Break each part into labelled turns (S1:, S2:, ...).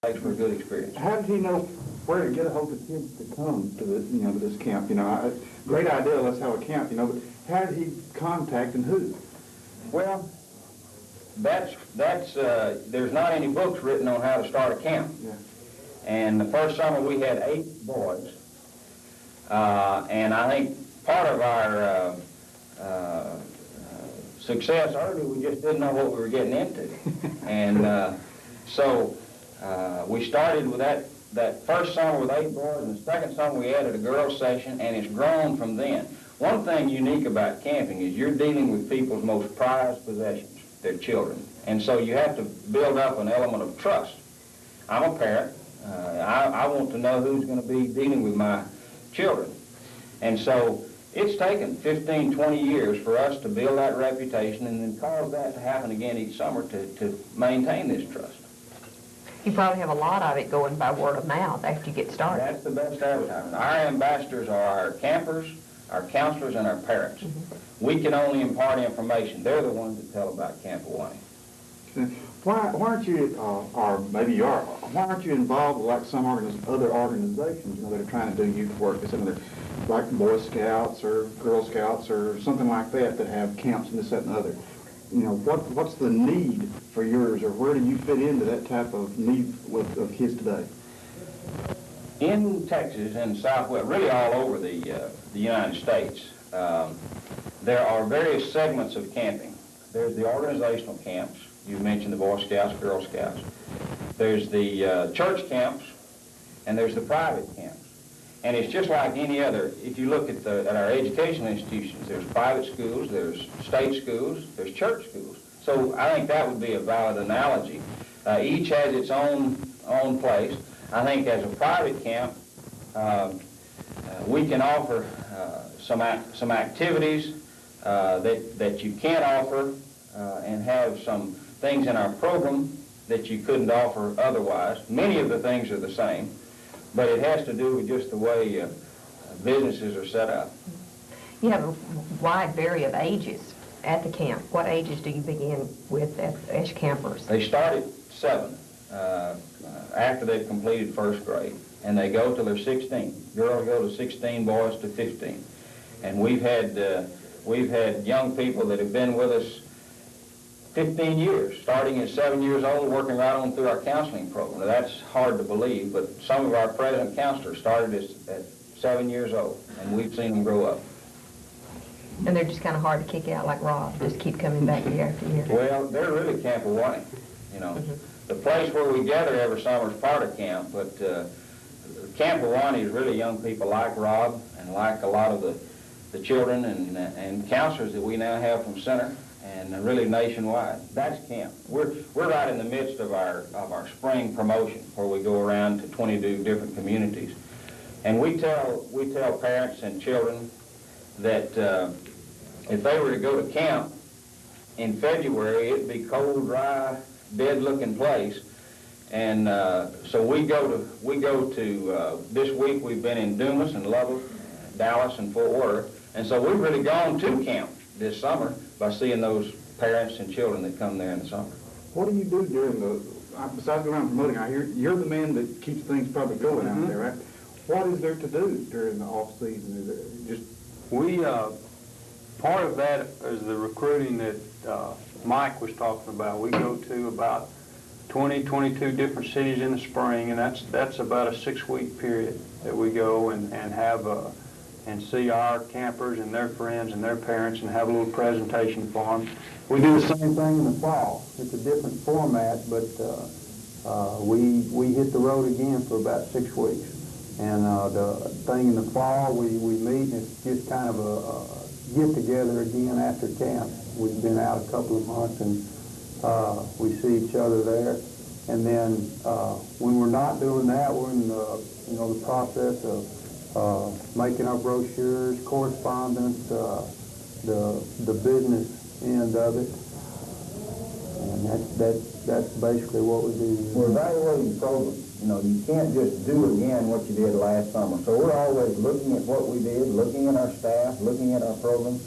S1: makes for a good experience.
S2: How did he know where to get a hold of kids to come to this, to this camp? Great idea, let's have a camp, but how did he contact and who?
S1: Well, there's not any books written on how to start a camp.
S2: Yeah.
S1: And the first summer we had 8 boys. And I think part of our success early, we just didn't know what we were getting into. And so we started with that first summer with 8 boys, and the second summer we added a girls session, and it's grown from then. One thing unique about camping is you're dealing with people's most prized possessions, their children. And so you have to build up an element of trust. I'm a parent. I want to know who's going to be dealing with my children. And so it's taken 15, 20 years for us to build that reputation and then cause that to happen again each summer to maintain this trust.
S3: You probably have a lot of it going by word of mouth after you get started.
S1: That's the best advertising. Our ambassadors are our campers, our counselors, and our parents. Mm-hmm. We can only impart information. They're the ones that tell about Camp Huawni.
S2: Why aren't you, or maybe you are, why aren't you involved with like some other organizations, that are trying to do youth work, like Boy Scouts or Girl Scouts or something like that have camps and this, that, and the other? What's the need for yours, or where do you fit into that type of need of kids today?
S1: In Texas and Southwest, really all over the United States, there are various segments of camping. There's the organizational camps. You mentioned the Boy Scouts, Girl Scouts. There's the church camps, and there's the private camps. And it's just like any other. If you look at our educational institutions, there's private schools, there's state schools, there's church schools. So I think that would be a valid analogy. Each has its own place. I think as a private camp, we can offer some activities that you can't offer and have some things in our program that you couldn't offer otherwise. Many of the things are the same, but it has to do with just the way businesses are set up.
S3: You have a wide variety of ages at the camp. What ages do you begin with as campers?
S1: They start at 7 after they've completed first grade, and they go till they're 16. Girls go to 16, boys to 15. And we've had young people that have been with us 15 years, starting at 7 years old, working right on through our counseling program. Now, that's hard to believe, but some of our present counselors started at 7 years old, and we've seen them grow up.
S3: And they're just kind of hard to kick out like Rob, just keep coming back year after year.
S1: Well, they're really Camp Huawni, Mm-hmm. The place where we gather every summer is part of camp, but Camp Huawni is really young people like Rob and like a lot of the children and counselors that we now have from Center and really nationwide. That's camp. We're right in the midst of our spring promotion where we go around to 22 different communities. And we tell parents and children that if they were to go to camp in February, it'd be cold, dry, dead-looking place. And so we go to this week we've been in Dumas and Lubbock, Dallas and Fort Worth. And so we've really gone to camp this summer by seeing those parents and children that come there in the summer.
S2: What do you do during besides going around promoting, I hear you're the man that keeps things probably going out there, right? What is there to do during the off season? Is it just
S4: part of that is the recruiting that Mike was talking about. We go to about 20, 22 different cities in the spring, and that's about a 6-week period that we go and have and see our campers and their friends and their parents and have a little presentation for them. We do the same thing in the fall. It's a different format, but we hit the road again for about 6 weeks. And the thing in the fall, we meet, and it's just kind of a get-together again after camp. We've been out a couple of months, and we see each other there. And then when we're not doing that, we're in the process of making our brochures, correspondence, the business end of it. And that's basically what we do.
S1: We're evaluating programs. You can't just do again what you did last summer. So we're always looking at what we did, looking at our staff, looking at our program,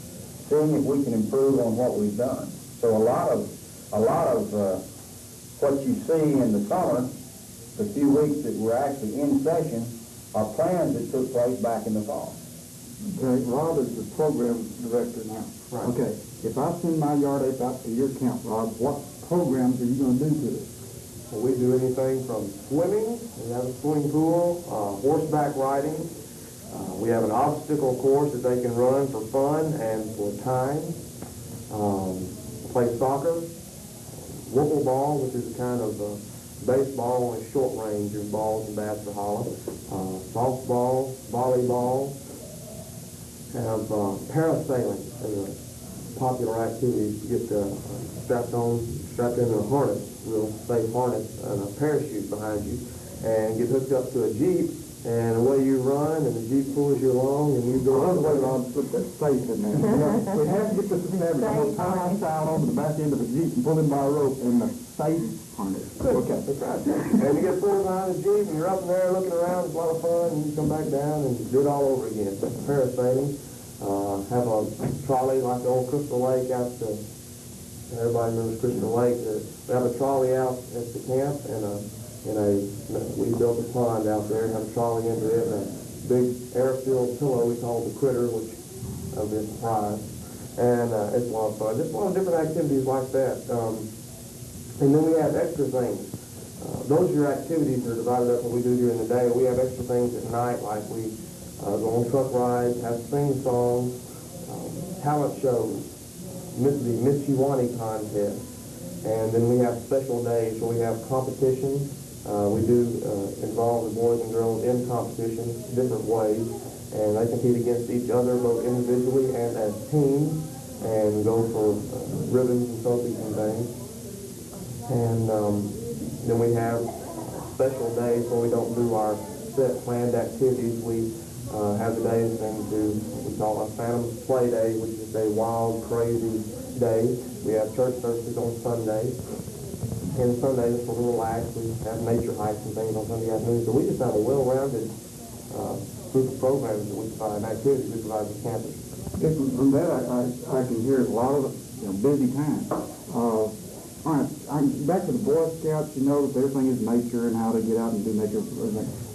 S1: seeing if we can improve on what we've done. So a lot of what you see in the summer the few weeks that we're actually in session are plans that took place back in the fall.
S2: Okay, Rob is the program director now.
S4: Right.
S2: Okay, if I send my yard ape out to your camp, Rob, what programs are you going to do to it?
S5: Well, we do anything from swimming, we have a swimming pool, horseback riding. We have an obstacle course that they can run for fun and for time. Play soccer, wiffle ball, which is a kind of baseball on a short range of balls and bats are hollow. Softball, volleyball, have parasailing as a popular activity to get strapped into a harness, real safe harness, and a parachute behind you, and get hooked up to a Jeep, and away you run, and the Jeep pulls you along, and you go
S2: Well,
S5: all
S2: that's
S5: the
S2: why
S5: way.
S2: Rob put that safe in there. We have to get this established. We'll tie a child over the back end of the Jeep and pull him by a rope in the safe harness. Okay.
S5: That's right. And you get pulled behind the Jeep, and you're up in there looking around, it's a lot of fun, and you come back down and do it all over again. Parasailing, have a trolley like the old Crystal Lake out to, everybody remembers Crystal Lake. We have a trolley out at the camp, and we built a pond out there, have a trolley into it, and a big air-filled pillow we call the Critter, which will be a surprise. And it's a lot of fun. Just a lot of different activities like that. And then we have extra things. Those are your activities that are divided up what we do during the day. We have extra things at night, like we go on truck rides, have sing songs, talent shows, the Miss Huawni contest. And then we have special days where we have competitions. We do involve the boys and girls in competitions different ways, and they compete against each other both individually and as teams, and go for ribbons and trophies and things. And then we have special days where we don't do our set planned activities. We have the days and do what we call a Phantom Play Day, which is a wild, crazy day. We have church services on Sunday. And Sundays for relax. We have nature hikes and things on Sunday afternoons. So we just have a well-rounded group of programs that we provide, and activities we provide to campus.
S2: From that, I can hear a lot of busy time. All right, back to the Boy Scouts. You know that everything is nature and how to get out and do nature.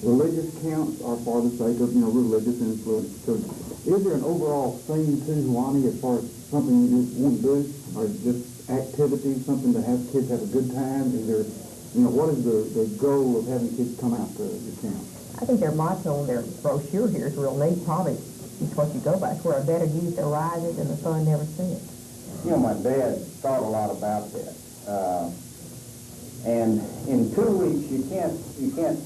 S2: Religious camps are for the sake of religious influence. So, is there an overall theme to Huawni as far as something you just want to do, or just activities, something to have kids have a good time? Is there, what is the goal of having kids come out to the camp?
S3: I think their motto on their brochure here is real neat, probably is what you go by, where a better youth arises and the sun never sets.
S1: My dad thought a lot about that. And in 2 weeks, you can't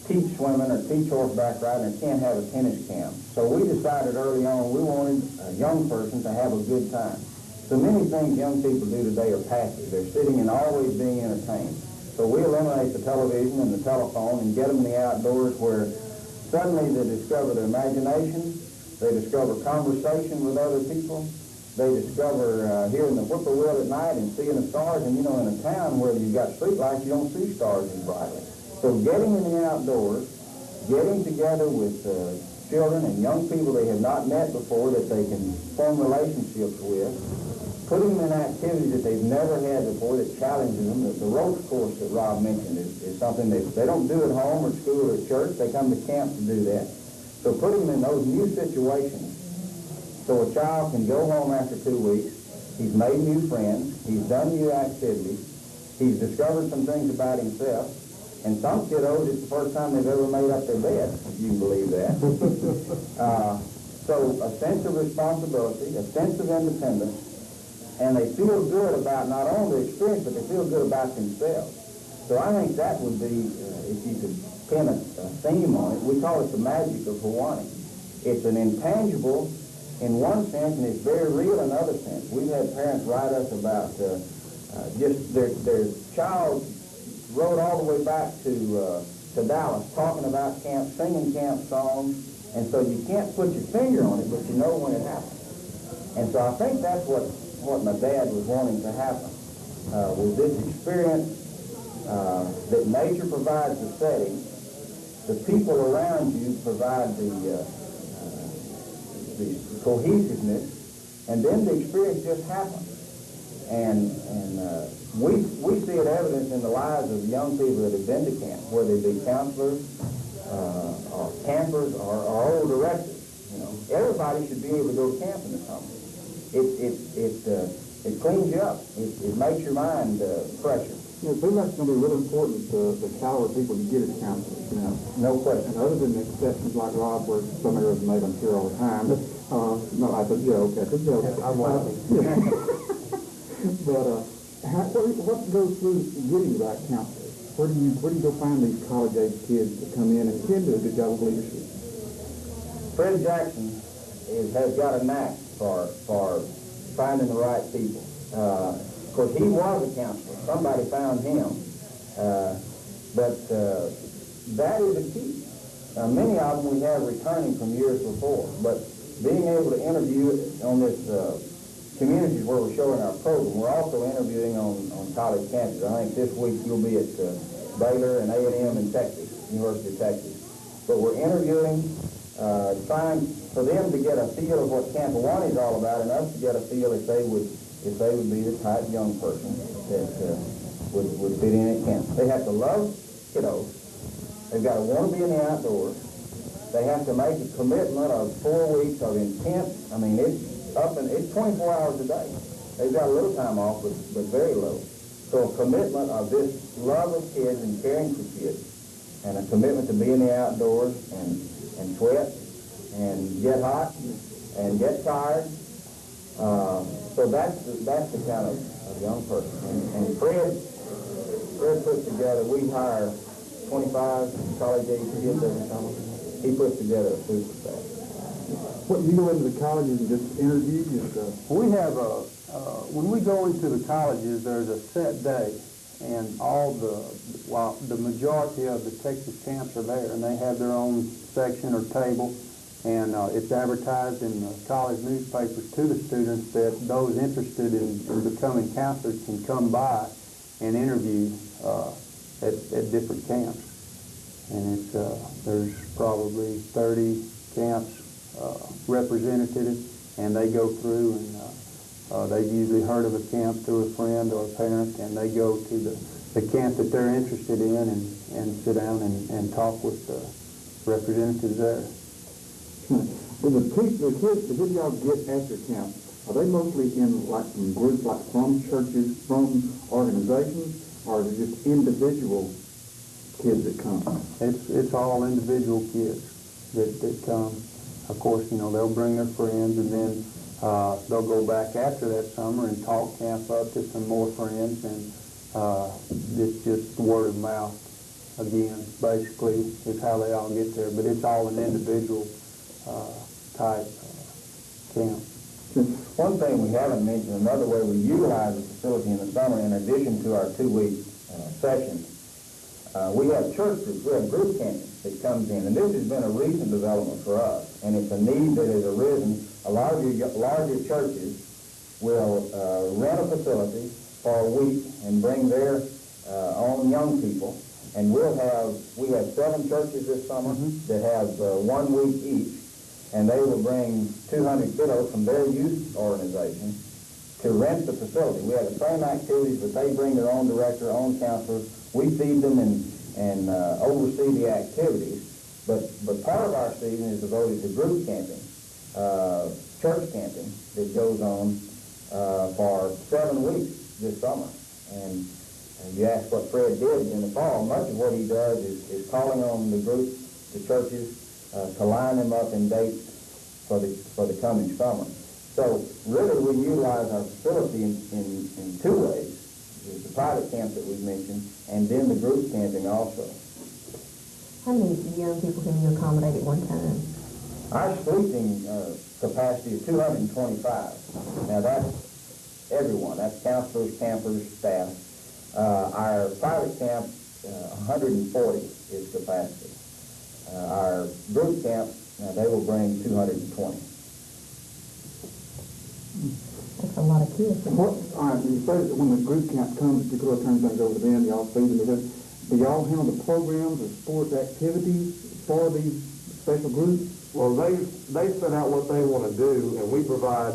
S1: teach swimming or teach horseback riding or can't have a tennis camp. So we decided early on we wanted a young person to have a good time. So many things young people do today are passive. They're sitting and always being entertained. So we eliminate the television and the telephone and get them in the outdoors where suddenly they discover their imagination, they discover conversation with other people, they discover hearing the whippoorwill at night and seeing the stars. And in a town where you've got street lights, you don't see stars as brightly. So getting in the outdoors, getting together with children and young people they have not met before that they can form relationships with, putting them in activities that they've never had before that challenges them. The ropes course that Rob mentioned is something that they don't do at home or school or church. They come to camp to do that. So putting them in those new situations so a child can go home after 2 weeks, he's made new friends, he's done new activities, he's discovered some things about himself, and some kiddos, it's the first time they've ever made up their bed, if you can believe that. So a sense of responsibility, a sense of independence, and they feel good about not only the experience, but they feel good about themselves. So I think that would be, if you could pin a theme on it, we call it the magic of Huawni. It's an intangible in one sense, and it's very real in another sense. We've had parents write us about just their child rode all the way back to Dallas, talking about camp, singing camp songs, and so you can't put your finger on it, but you know when it happened. And so I think that's what my dad was wanting to happen, was this experience that nature provides the setting, the people around you provide the cohesiveness, and then the experience just happens. And we see it evidenced in the lives of young people that have been to camp, whether they be counselors, or campers, or old directors. You know, everybody should be able to go to camp in the summer. It cleans you up. It makes your mind fresher.
S2: You know, it seems like it's going to be really important, the caliber of people you get as counselors, you know.
S1: No question.
S2: And other than exceptions like Rob, where some errors are made, I'm sure, all the time. But, no, that's a joke. That's a joke.
S5: I'm laughing.
S2: But what goes through getting the right counselor? Where do you go find these college-age kids that come in and can do a good job of leadership?
S1: Fred Jackson has got a knack for finding the right people. Of course, he was a counselor. Somebody found him. But that is a key. Many of them we have returning from years before, but being able to interview on this communities where we're showing our program, we're also interviewing on college campuses. I think this week you'll be at Baylor and A&M in Texas, University of Texas. But we're interviewing, trying for them to get a feel of what Camp Huawni is all about, and us to get a feel if they would be the type young person that would fit in at camp. They have to love kiddos. They've got to want to be in the outdoors. They have to make a commitment of 4 weeks of intense. I mean, it's 24 hours a day. They've got a little time off, but very little. So a commitment of this love of kids and caring for kids, and a commitment to be in the outdoors and sweat and get hot and get tired. So that's the kind of young person. And Fred puts together, we hire 25 college-age kids every summer. He puts together a super staff.
S2: What, you go into the colleges and just interview?
S4: We have when we go into the colleges, there's a set day, and the majority of the Texas camps are there, and they have their own section or table, and it's advertised in the college newspapers to the students that those interested in becoming counselors can come by and interview at different camps. And there's probably 30 camps represented, and they go through, and they've usually heard of a camp through a friend or a parent, and they go to the camp that they're interested in and sit down and talk with the representatives there.
S2: Well, the kids y'all get at your camp, are they mostly in like from groups, like from churches, from organizations, or is it just individual kids that come?
S4: It's all individual kids that come. Of course, they'll bring their friends, and then they'll go back after that summer and talk camp up to some more friends, and it's just word of mouth again, basically, is how they all get there. But it's all an individual type camp.
S1: One thing we haven't mentioned, another way we utilize the facility in the summer, in addition to our 2-week sessions, we have church groups, we have group camping that comes in, and this has been a recent development for us, and it's a need that has arisen. A lot of your larger churches will rent a facility for a week and bring their own young people, and we have 7 churches this summer that have 1 week each, and they will bring 200 kiddos from their youth organization to rent the facility. We have the same activities, but they bring their own director, own counselors. We feed them and oversee the activities. But part of our season is devoted to group camping, church camping, that goes on for 7 weeks this summer. And you ask what Fred did in the fall. Much of what he does is calling on the groups, the churches, to line them up in dates for the coming summer. So really we utilize our facility in 2 ways. There's the private camp that we've mentioned, and then the group camping also.
S3: How many young people can you accommodate at one time?
S1: Our sleeping capacity is 225. Now that's everyone. That's counselors, campers, staff. Our private camp, 140 is capacity. Our group camp, they will bring 220.
S3: That's a lot of kids.
S2: All right, you say that when the group camp comes, you go turn things over to them, y'all feed them. Do y'all handle the programs or sports activities for these special groups?
S5: Well, they set out what they want to do, and we provide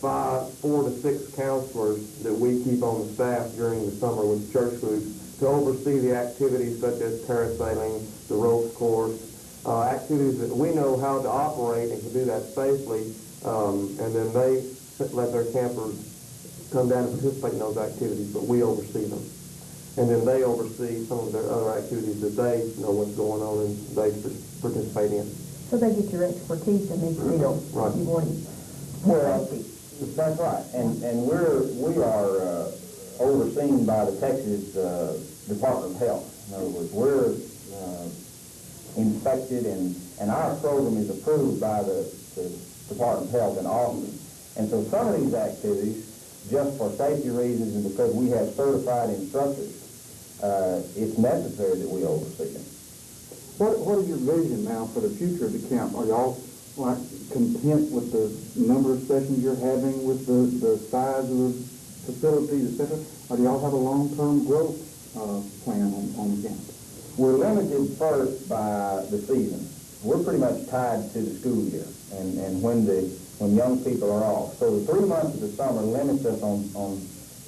S5: 4 to 6 counselors that we keep on the staff during the summer with church groups to oversee the activities such as parasailing, the ropes course, activities that we know how to operate and can do that safely, and then they let their campers come down and participate in those activities, but we oversee them. And then they oversee some of their other activities that they know what's going on and they participate in.
S3: So they get your expertise in these fields.
S5: Right.
S3: You want
S1: Well, that's right, and we are overseen by the Texas Department of Health. In other words, we're inspected, and our program is approved by the Department of Health in Austin. And so some of these activities, just for safety reasons and because we have certified instructors, it's necessary that we oversee them.
S2: What is your vision now for the future of the camp? Are y'all like content with the number of sessions you're having, with the size of the facilities, etc.? Or do y'all have a long-term growth plan on the camp?
S1: We're limited first by the season. We're pretty much tied to the school year and when young people are off. So the 3 months of the summer limits us on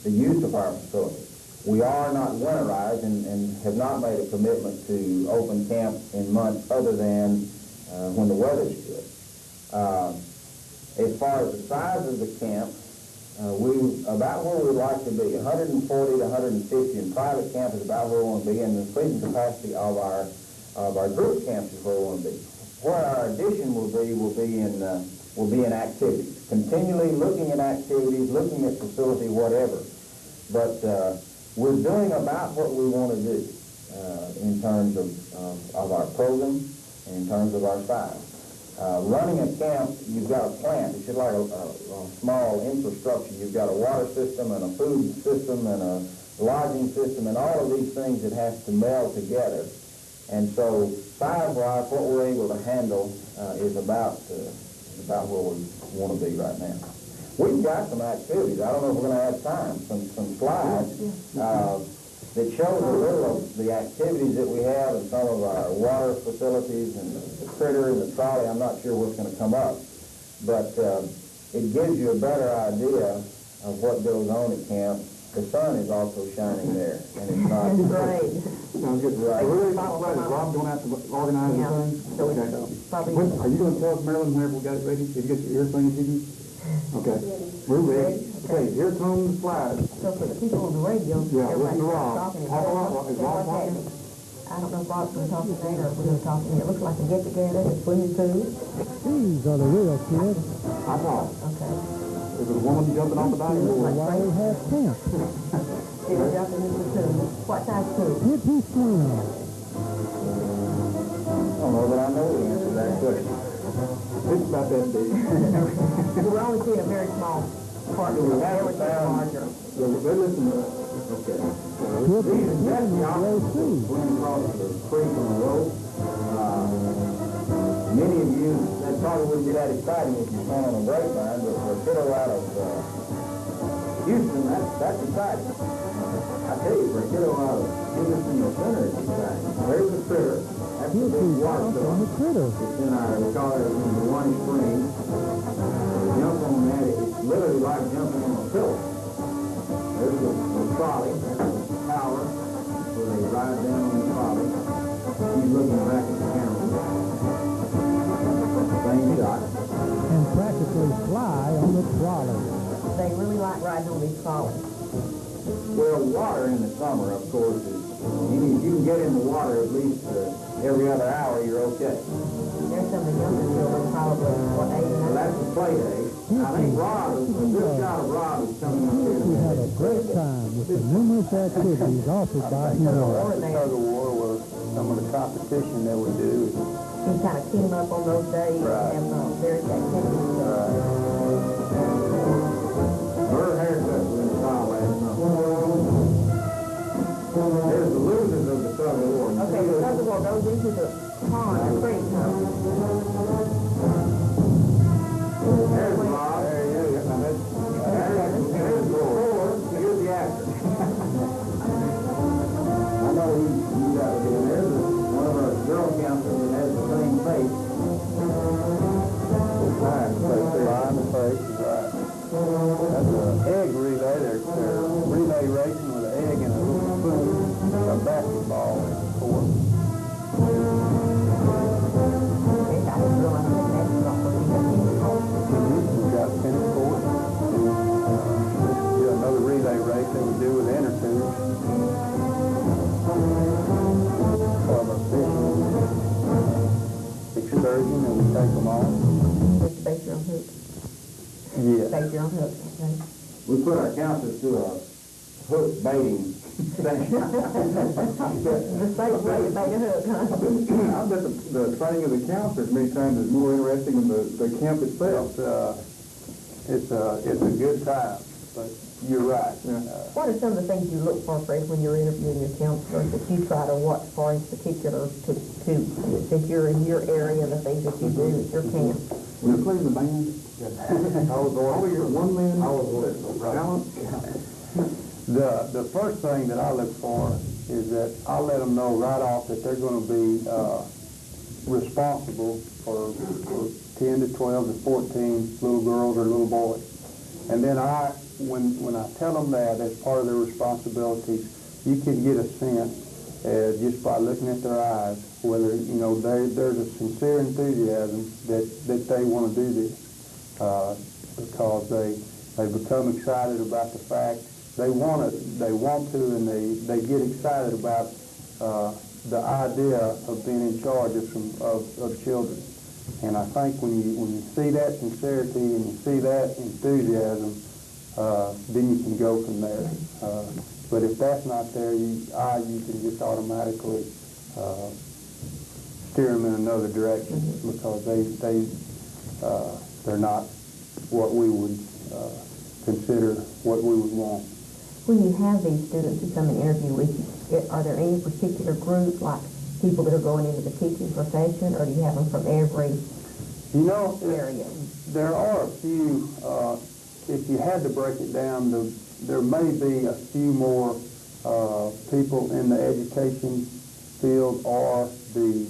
S1: the use of our facility. We are not winterized and have not made a commitment to open camp in months other than when the weather's good. As far as the size of the camp, about where we'd like to be, 140 to 150, and private camp is about where we want to be, and the seating capacity of our group camps is where we want to be. Where our addition will be in activities, continually looking at activities, looking at facility, whatever. But we're doing about what we want to do in terms of our program and in terms of our size. Running a camp, you've got a plant. It's just like a small infrastructure. You've got a water system and a food system and a lodging system and all of these things that have to meld together. And so size-wise, what we're able to handle is about where we want to be right now. We've got some activities. I don't know if we're going to have time. Some slides that shows a little of the activities that we have in some of our water facilities and the critter and the trolley. I'm not sure what's going to come up, but it gives you a better idea of what goes on at camp. The sun is also shining there, and it's not
S3: great.
S2: Sounds good.
S3: Right.
S2: Is Rob going to have to organize the thing?
S3: So
S2: Okay.
S3: probably.
S2: Are you going to tell us, Marilyn, whenever we got it ready? Did you get your earphones, did you? Okay. We're ready. Okay, here come the slides.
S3: So for the people on the radio,
S2: Yeah, listen to
S3: everybody's
S2: Rob.
S3: talking.
S2: Is Rob talking?
S3: I don't know if Rob's going to talk today or if we're going to talk to me. It looks like a get-together, it's swimming pool.
S6: These are the real kids.
S2: I saw.
S3: Okay.
S2: There's a woman jumping off the diving board.
S6: Why we have camp.
S3: They were jumping into the pool. What size pool?
S6: Hippie swim.
S1: I don't know that I know the answer to that question.
S2: It's about that big.
S3: We're only seeing a very small part of it. They were getting larger.
S2: Yeah, they listen to us. Okay.
S6: Hippie swim is low too.
S1: Swing across the creek on the road. Many of you, that probably wouldn't be that exciting if you swam on a grapevine, but for a kiddo out of Houston, that's exciting. I tell you, for a kiddo out of Houston Center, it's exciting. There's a critter. That's the big
S6: Hippie
S1: water
S6: out on the critter.
S1: It's in our, we call it in the Huawni Spring. Jump on that, it's literally like jumping on a pillow. There's a trolley, that's the tower, where they ride down on the trolley. He's looking back at the camera. Same shot.
S6: And practically fly on the trolley.
S3: They really like riding on these trolleys.
S1: Well, water in the summer, of course, is, if you can get in the water at least every other hour, you're okay.
S3: There's some of the younger children, probably, what, 8
S1: So
S3: or 9?
S1: that's the play day. I think Rob, a good shot of Rob is coming up here.
S6: We had a great time with the numerous activities offered by his
S3: Or they
S4: Tug of war was some of the competition that we do.
S3: can kind of team up on those days and have various activities.
S1: Her haircut was in the file last night. There's the losers of the tug of war.
S3: Okay, the tug of war goes into the pond or creek, huh?
S1: There's Rob. There he is. There's the before. Here's the after. I know you got to get in there. There's one of our girl counselors that has the same face. Fine, the face, right.
S3: take your own hooks, okay?
S1: We put our counselors through a hook baiting thing.
S3: The safe way to bait a hook, huh?
S2: I bet the training of the counselors many times is more interesting than the camp itself.
S4: It's a good time, but you're right.
S3: What are some of the things you look for, Fred, when you're interviewing your counselors that you try to watch for in particular to secure in your area the things that you do at your camp?
S2: Were you playing the band?
S5: I was
S2: One man.
S5: I was
S2: talent.
S4: The first thing that I look for is that I let them know right off that they're going to be responsible for 10 to 12 to 14 little girls or little boys. And then when I tell them that as part of their responsibilities, you can get a sense just by looking at their eyes whether, there's a sincere enthusiasm that they want to do this. Because they become excited about the fact they want to, and they get excited about the idea of being in charge of children. And I think when you see that sincerity and you see that enthusiasm, then you can go from there. But if that's not there, you can just automatically steer them in another direction because they're not what we would consider what we would want.
S3: When you have these students who come and interview with you, are there any particular group, like people that are going into the teaching profession, or do you have them from every area?
S4: There are a few, if you had to break it down, there may be a few more people in the education field or the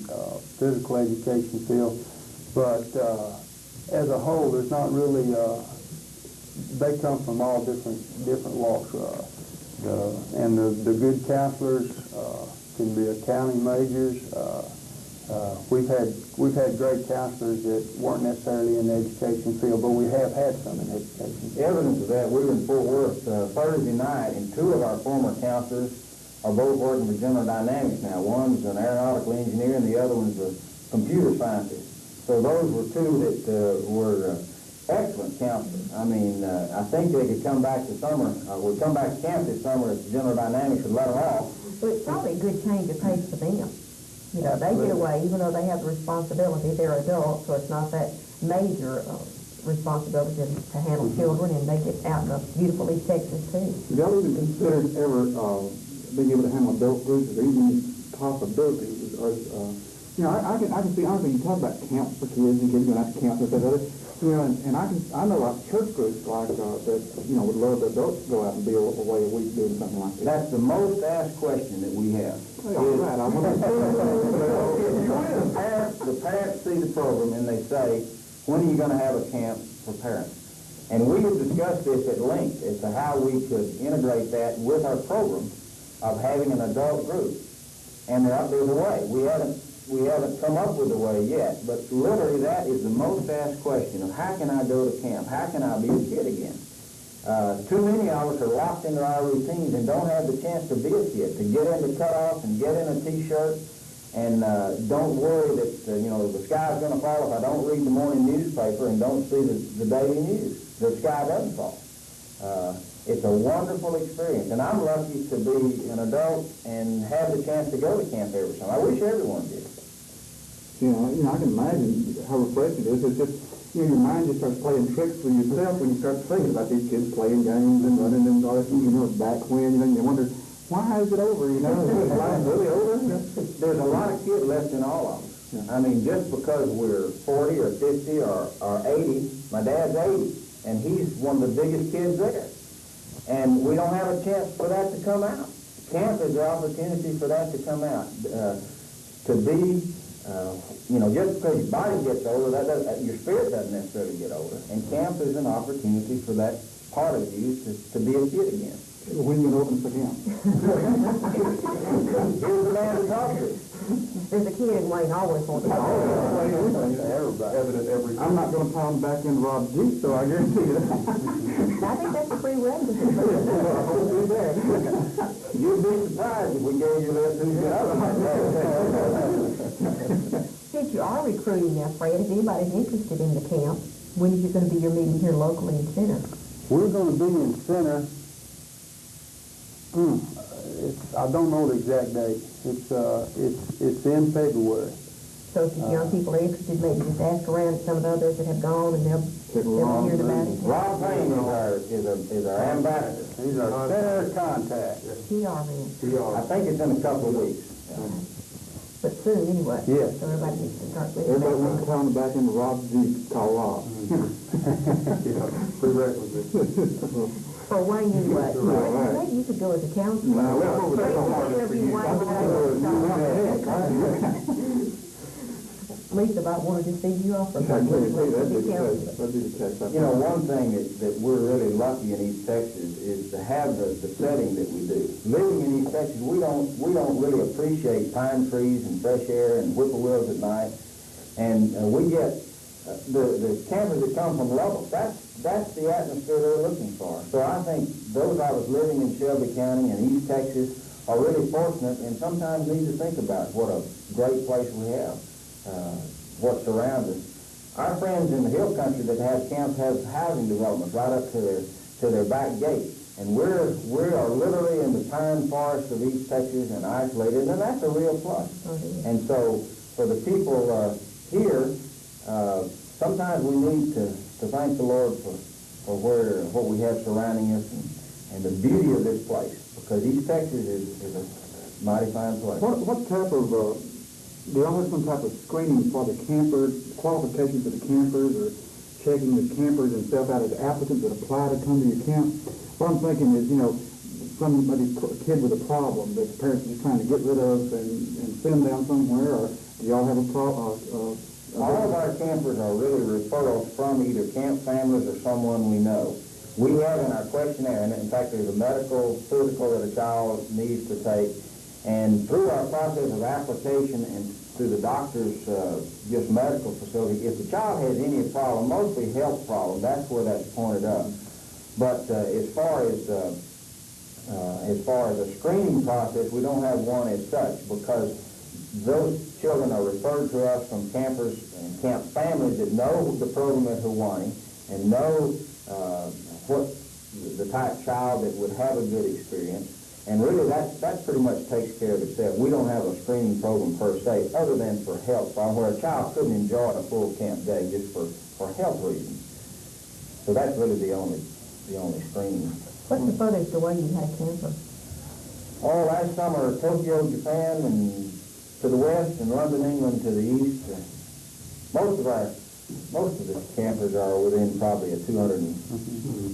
S4: physical education field, but as a whole, there's not really, they come from all different walks. And the good counselors can be accounting majors. We've had great counselors that weren't necessarily in the education field, but we have had some in education.
S1: Evidence of that, we were in Fort Worth Thursday night, and two of our former counselors are both working for General Dynamics now. One's an aeronautical engineer, and the other one's a computer scientist. So those were two that were excellent counselors. I mean, I think they could come back to summer, would come back to camp this summer if General Dynamics would let them off.
S3: Well, it's probably a good change of pace for them. They get away, even though they have the responsibility, they're adults, so it's not that major responsibility to handle children, and they get out in the beautiful East Texas, too.
S2: Did y'all even consider ever being able to handle adult groups, or even possibilities? I can see, honestly, you talk about camps for kids and kids going out to camps and stuff, and I know like church groups like that, would love the adults to go out and be away a week doing something like that.
S1: That's the most asked question that we have. The parents see the program and they say, when are you going to have a camp for parents? And we have discussed this at length as to how we could integrate that with our program of having an adult group. And there's a way. We haven't come up with a way yet, but literally that is the most asked question of how can I go to camp? How can I be a kid again? Too many of us are locked into our routines and don't have the chance to be a kid, to get into cutoffs and get in a T-shirt and don't worry that, the sky's going to fall if I don't read the morning newspaper and don't see the daily news. The sky doesn't fall. It's a wonderful experience, and I'm lucky to be an adult and have the chance to go to camp every summer. I wish everyone did.
S2: I can imagine how refreshing it is. It's just, your mind just starts playing tricks with yourself when you start thinking about these kids playing games and running and all that, back when, you wonder, why is it over, Is life really over?
S1: There's a lot of kids left in all of us. Yeah. I mean, just because we're 40 or 50 or 80, my dad's 80, and he's one of the biggest kids there. And we don't have a chance for that to come out. Camp is the opportunity for that to come out. To be, just because your body gets older, your spirit doesn't necessarily get older. And camp is an opportunity for that part of you to be a kid again.
S2: When you open for camp?
S1: Here's the man to talk to.
S3: There's a kid in Wayne always wants to talk.
S2: Everybody. I'm not going to pound back in Rob's Jeep, so I guarantee you that.
S3: I think that's a prerequisite.
S1: You'd be surprised if we gave you that
S3: Since you are recruiting now, Fred, if anybody's interested in the camp, When is it going to be your meeting here locally in Center?
S4: We're going to be in Center. I don't know the exact date. It's in February.
S3: So if the young people are interested, maybe just ask around at some of the others that have gone, and they'll hear about it.
S1: Rob Payne is our ambassador.
S4: He's our center contact.
S3: TR then.
S1: I think it's in a couple of weeks.
S3: But soon, anyway.
S4: Yes.
S3: So everybody needs to start listening.
S2: Everybody wants to come back into Rob's Jeep, call Rob.
S5: Prerequisite.
S3: For Wayne, anyway.
S2: Right.
S3: Maybe you could go as a counselor.
S2: No, that's so hard for
S3: Interview
S2: you.
S3: Wayne. Lisa might want to just see you off for
S2: I can't see, that'd be
S3: the
S2: the
S3: counselor.
S2: case, that'd be the case.
S1: You know, one thing that we're really lucky in East Texas is to have the setting that we do. Living in East Texas, we don't really appreciate pine trees and fresh air and whippoorwills at night. And we get the campers that come from Lubbock. That's the atmosphere they're looking for. So I think those of us living in Shelby County and East Texas are really fortunate, and sometimes need to think about what a great place we have. What surrounds us. Our friends in the hill country that have camps have housing developments right up to their back gate. And we are literally in the pine forest of East Texas and isolated, and that's a real plus.
S3: Okay.
S1: And so for the people here, sometimes we need to thank the Lord for what we have surrounding us and the beauty of this place, because East Texas is a mighty fine place.
S2: What type of, do y'all have some type of screening for the campers, qualifications for the campers, or checking the campers and stuff out as applicants that apply to come to your camp? What I'm thinking is, somebody, a kid with a problem that the parents are just trying to get rid of and send down somewhere, or do y'all have a problem?
S1: All of our campers are really referrals from either camp families or someone we know. We have in our questionnaire, and in fact there's a medical physical that a child needs to take, and through our process of application and through the doctor's just medical facility, if the child has any problem, mostly health problem, that's where that's pointed up. But as far as a screening process, we don't have one as such, because those children are referred to us from campers and camp families that know the program at Huawni and know what the type of child that would have a good experience. And really, that pretty much takes care of itself. We don't have a screening program per se, other than for health, where a child couldn't enjoy a full camp day just for health reasons. So that's really the only screening.
S3: What's the furthest away you had a camper?
S1: Last summer, Tokyo, Japan, and to the west, and London, England to the east. Most of the campers are within probably a 200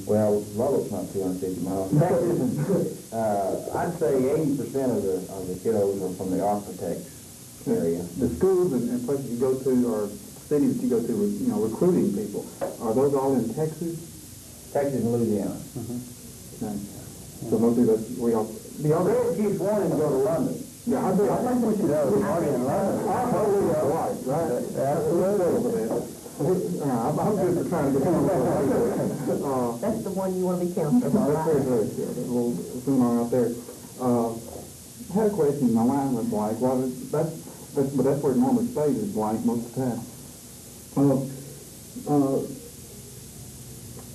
S1: well, Lubbock's not 250 miles. Texas, I'd say 80% of the kiddos are from the architects area.
S2: The schools and places you go to, or cities that you go to, recruiting people, are those all in Texas?
S1: Texas and Louisiana.
S2: Okay. So mostly that's where y'all...
S1: Red keeps wanting to go to London.
S2: Yeah, I think we should have a party in London. I totally right. Absolutely. I'm good for trying to get
S3: That's the one you want to be counselor for,
S2: that's very
S3: right?
S2: good. A little seminar out there. I had a question. My line went blank. Well, but that's where it normally stays, is blank most of the time.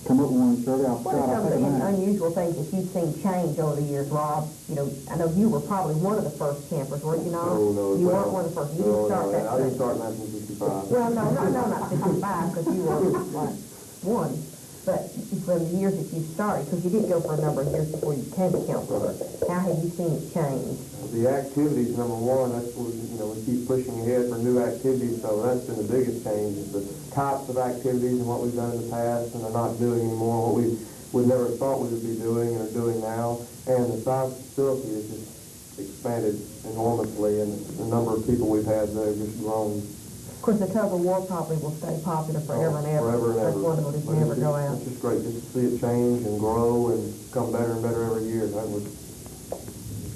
S2: Come up with one, Shirley.
S3: What are some of the unusual things that you've seen change over the years, Rob? I know you were probably one of the first campers, weren't you not?
S5: No.
S3: You weren't one of the first. You didn't start that.
S5: I didn't start in 1965.
S3: Well, no, not 55, because you were one. But from the years that you started, because you did go for a number of years before you became a counselor, how have you seen it change?
S5: The activities, number one, that's what, we keep pushing ahead for new activities, so that's been the biggest change, is the types of activities and what we've done in the past and are not doing anymore, what we never thought we would be doing and are doing now. And the size of the facility has just expanded enormously, and the number of people we've had there has just grown.
S3: Of course, the tug of war probably will stay popular forever and ever.
S5: Forever and ever.
S3: That's one that will just never go out.
S5: It's just great just to see it change and grow and become better and better every year.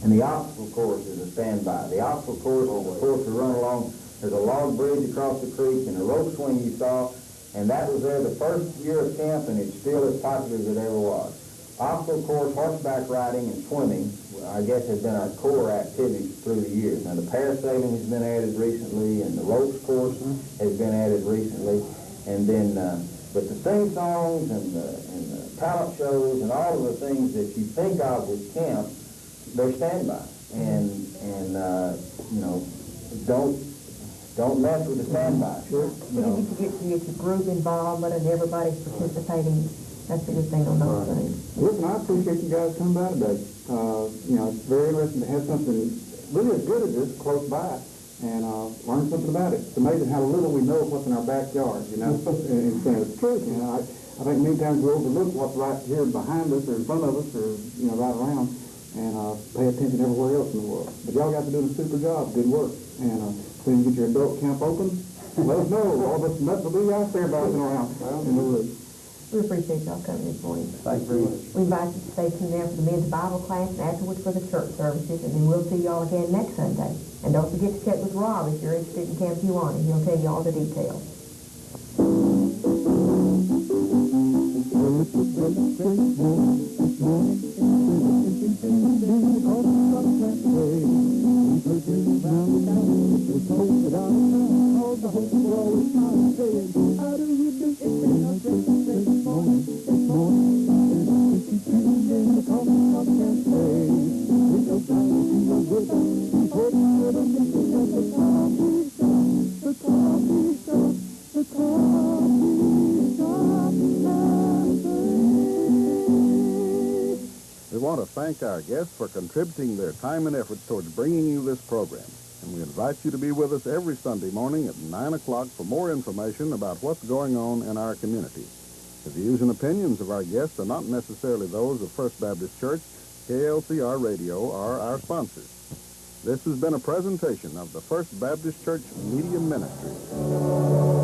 S1: And the obstacle course is a standby. The obstacle course is a course we run along. There's a log bridge across the creek and a rope swing you saw, and that was there the first year of camp, and it's still as popular as it ever was. Obstacle course, horseback riding, and swimming, I guess, has been our core activities through the years. Now, the parasailing has been added recently, and the ropes course has been added recently, and then
S5: But the sing-songs and the talent shows and all of the things that you think of with camp, they're standby. And you know, don't mess with the standby.
S3: Sure.
S5: You know.
S3: You get your group involvement and everybody's participating. That's a good thing on those things.
S2: Listen, I appreciate you guys coming by today. You know, it's very interesting to have something really as good as this close by and learn something about it. It's amazing how little we know of what's in our backyard, you know. And it's true, you know. I think many times we overlook what's right here behind us or in front of us or, you know, right around and pay attention everywhere else in the world. But y'all guys are doing a super job, good work. And so you get your adult camp open, let us know. All of us nuts will be out there bouncing around in the woods.
S3: We appreciate y'all coming this morning.
S4: Thank you.
S3: We invite you to stay tuned now for the men's Bible class and afterwards for the church services, and then we'll see y'all again next Sunday. And don't forget to check with Rob if you're interested in Camp Huawni. He'll tell you all the details.
S7: We want to thank our guests for contributing their time and effort towards bringing you this program. And we invite you to be with us every Sunday morning at 9 o'clock for more information about what's going on in our community. The views and opinions of our guests are not necessarily those of First Baptist Church, KLCR Radio, or our sponsors. This has been a presentation of the First Baptist Church Media Ministry.